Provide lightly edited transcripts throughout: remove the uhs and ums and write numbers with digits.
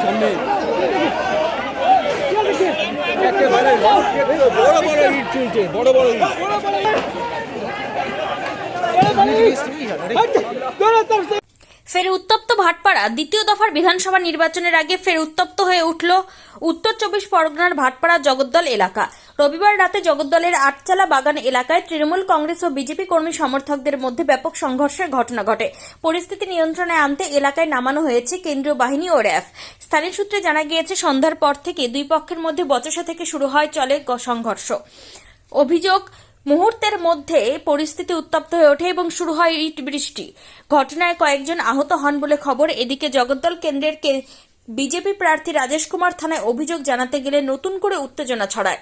সামনে একেবারে বড় বড় ইট চলছে, বড় বড় ইট। ফের উত্তপ্ত ভাটপাড়া। দ্বিতীয় দফার বিধানসভা নির্বাচনের আগে ফের উত্তপ্ত হয়ে উঠল উত্তর 24 পরগনার ভাটপাড়া জগদ্দল এলাকা। রবিবার রাতে জগদ্দলের আটচালা বাগান এলাকায় তৃণমূল কংগ্রেস ও বিজেপি কর্মী সমর্থকদের মধ্যে ব্যাপক সংঘর্ষের ঘটনা ঘটে। পরিস্থিতি নিয়ন্ত্রণে আনতে এলাকায় নামানো হয়েছে কেন্দ্রীয় বাহিনী ও র্যাফ। স্থানীয় সূত্রে জানা গিয়েছে, সন্ধ্যার পর থেকে দুই পক্ষের মধ্যে বচসা থেকে শুরু হয় চলে সংঘর্ষ। অভিযোগ, মুহূর্তের মধ্যে পরিস্থিতি উত্তপ্ত হয়ে ওঠে এবং শুরু হয় ইট বৃষ্টি। ঘটনায় কয়েকজন আহত হন বলে খবর। এদিকে জগদ্দল কেন্দ্রের বিজেপি প্রার্থী রাজেশ কুমার থানায় অভিযোগ জানাতে গেলে নতুন করে উত্তেজনা ছড়ায়।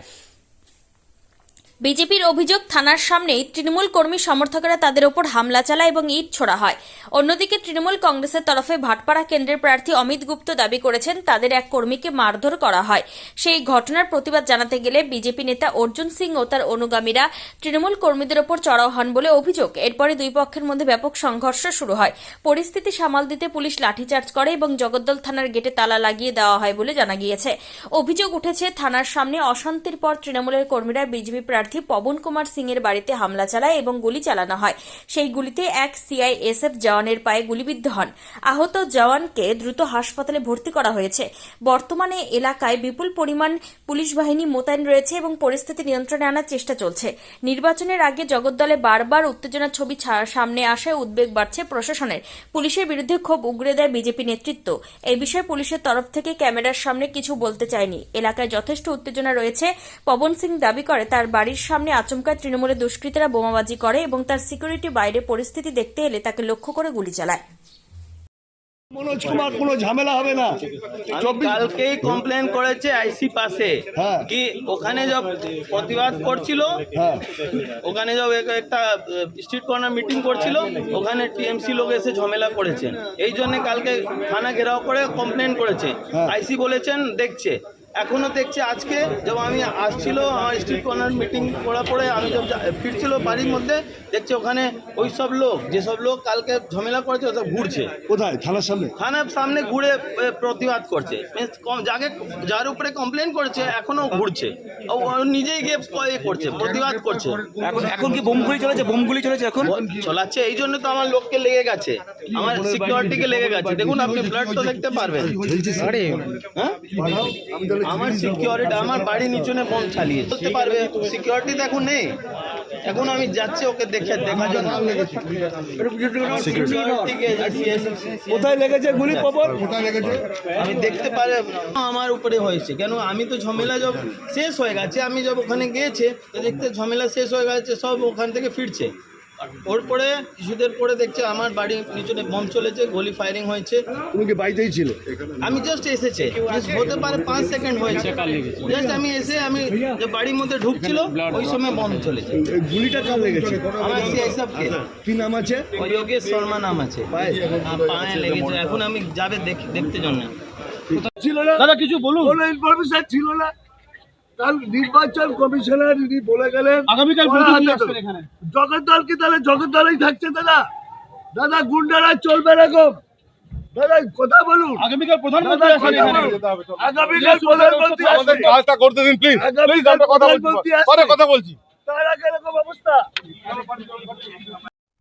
বিজেপির অভিযোগ, থানার সামনেই তৃণমূল কর্মী সমর্থকেরা তাদের ওপর হামলা চালায় এবং ইট ছোড়া হয়। অন্যদিকে তৃণমূল কংগ্রেসের তরফে ভাটপাড়া কেন্দ্রের প্রার্থী অমিত গুপ্ত দাবি করেছেন তাদের এক কর্মীকে মারধর করা হয়। সেই ঘটনার প্রতিবাদ জানাতে গেলে বিজেপি নেতা অর্জুন সিং ও তার অনুগামীরা তৃণমূল কর্মীদের ওপর চড়াও হন বলে অভিযোগ। এরপরে দুই পক্ষের মধ্যে ব্যাপক সংঘর্ষ শুরু হয়। পরিস্থিতি সামাল দিতে পুলিশ লাঠিচার্জ করে এবং জগদ্দল থানার গেটে তালা লাগিয়ে দেওয়া হয় বলে জানা গিয়েছে। অভিযোগ উঠেছে, থানার সামনে অশান্তির পর তৃণমূলের কর্মীরা বিজেপি প্রার্থী পবন কুমার সিং এর বাড়িতে হামলা চালায় এবং গুলি চালানো হয়। সেই গুলিতে এক সিআইএসএফ জওয়ানের পায়ে গুলিবিদ্ধ হন। আহত জওয়ানকে দ্রুত হাসপাতালে ভর্তি করা হয়েছে। বর্তমানে এলাকায় বিপুল পরিমাণ পুলিশ বাহিনী মোতায়েন রয়েছে এবং পরিস্থিতি নিয়ন্ত্রণে আনার চেষ্টা চলছে। নির্বাচনের আগে জগদ্দলে বারবার উত্তেজনার ছবি সামনে আসায় উদ্বেগ বাড়ছে প্রশাসনের। পুলিশের বিরুদ্ধে ক্ষোভ উগরে দেয় বিজেপি নেতৃত্ব। এই বিষয়ে পুলিশের তরফ থেকে ক্যামেরার সামনে কিছু বলতে চায়নি। এলাকায় যথেষ্ট উত্তেজনা রয়েছে। পবন সিং দাবি করে তার বাড়ির সামনে আচমকা তৃণমূলের দুষ্কৃতীরা বোমাবাজি করে এবং তার সিকিউরিটি বাইরে পরিস্থিতি দেখতে এলে তাকে লক্ষ্য করে গুলি চালায়। মনোজ কুমার কোনো ঝামেলা হবে না। কালকেই কমপ্লেন করেছে আইসি পাশে কি ওখানে যখন প্রতিবাদ করছিল, ওখানে যখন একটা স্ট্রিট কর্নার মিটিং করছিল, ওখানে টিএমসি লোক এসে ঝামেলা করেছেন। এই জন্য কালকে থানা ঘেরাও করে কমপ্লেন করেছে। আইসি বলেছেন দেখছে, এখনো দেখছে। আজকে যখন আমি আসছিল আমার স্ট্রিট কর্নার মিটিং করার পরে আমি যখন ফিরছিল বাড়ির মধ্যে, দেখছি ওখানে ওই সব লোক, যেসব লোক কালকে ঝামেলা করেছে ওসব ঘুরছে। কোথায়? থানার সামনে? থানার সামনে ঘুরে প্রতিবাদ করছে। যার উপরে কমপ্লেন করেছে এখনো ঘুরছে, ও নিজেই গিয়ে করছে, প্রতিবাদ করছে। এখন কি বোমগুলি চলেছে? বোমগুলি চলেছে এখন চলাচ্ছে। এই জন্য তো আমার লোককে লেগে গেছে, আমার সিকিউরিটিকে লেগে গেছে। দেখুন আপনি ব্লাড তো দেখতে পারবেন। আমার সিকিউরিটি আমার বাড়ির নিচনে বোম চালিয়ে চলতে পারবে। সিকিউরিটি তো এখন নেই। এখন আমি যাচ্ছি ওকে দেখার জন্য। কোথায় লেগেছে গুলি? পবন কোথায় লেগেছে আমি দেখতে পারে আমার উপরে হয়েছে। কেন আমি তো ঝামেলা যখন শেষ হয়ে গেছে, আমি যখন ওখানে গিয়েছে তো দেখতে ঝামেলা শেষ হয়ে গেছে, সব ওখান থেকে ফিরছে। ওর পরে কিছুদের পরে দেখছে আমার বাড়ির নিচনে বম চলেছে, গুলি ফায়ারিং হয়েছে। তুমি কি বাড়িতেই ছিল? আমি জাস্ট এসেছে, হতে পারে 5 সেকেন্ড হয়েছে। জাস্ট আমি এসে আমি যে বাড়ির মধ্যে ঢুকছিল ওই সময় বম চলেছে। গুলিটা কার লেগেছে? আমার সিআইএসএফকে। কি নাম আছে? যোগেশ শর্মা নাম আছে। পায়ে লেগেছে। এখন আমি যাবে দেখতে জন্য। ছিল না দাদা, কিছু বলুন। কোনো ইনফরমেশন ছিল না। কাল নির্বাচন কমিশনার বলে গেলেন আগামীকাল জগদ্দল কি তাহলে জগদ্দলেই থাকছে? দাদা দাদা গুন্ডারা চলবে এরকম? দাদা কথা বলুন। আগামীকাল প্রধানমন্ত্রী আসেন এখানে। আগামীকাল প্রধানমন্ত্রী আমাদের কাজটা করতে দিন প্লিজ। প্লিজ আমরা কথা বলছি, পরে কথা বলছি। তার আগে এরকম অবস্থা।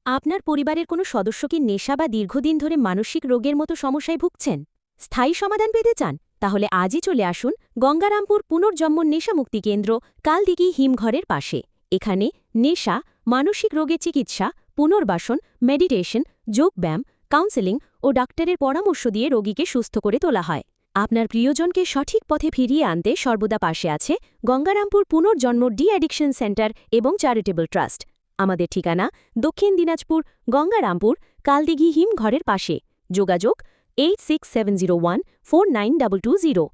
আপনার পরিবারের কোনো সদস্য কি নেশা বা দীর্ঘদিন ধরে মানসিক রোগের মতো সমস্যায় ভুগছেন? স্থায়ী সমাধান পেতে চান? তাহলে আজই চলে আসুন গঙ্গারামপুর পুনর্জন্ম নেশামুক্তি কেন্দ্র, কালদিঘি হিমঘরের পাশে। এখানে নেশা, মানসিক রোগের চিকিৎসা, পুনর্বাসন, মেডিটেশন, যোগব্যায়াম, কাউন্সেলিং ও ডাক্তারের পরামর্শ দিয়ে রোগীকে সুস্থ করে তোলা হয়। আপনার প্রিয়জনকে সঠিক পথে ফিরিয়ে আনতে সর্বদা পাশে আছে গঙ্গারামপুর পুনর্জন্ম ডি অ্যাডিকশন সেন্টার এবং চ্যারিটেবল ট্রাস্ট। আমাদের ঠিকানা দক্ষিণ দিনাজপুর, গঙ্গারামপুর, কালদিঘি হিমঘরের পাশে। যোগাযোগ 8670149220।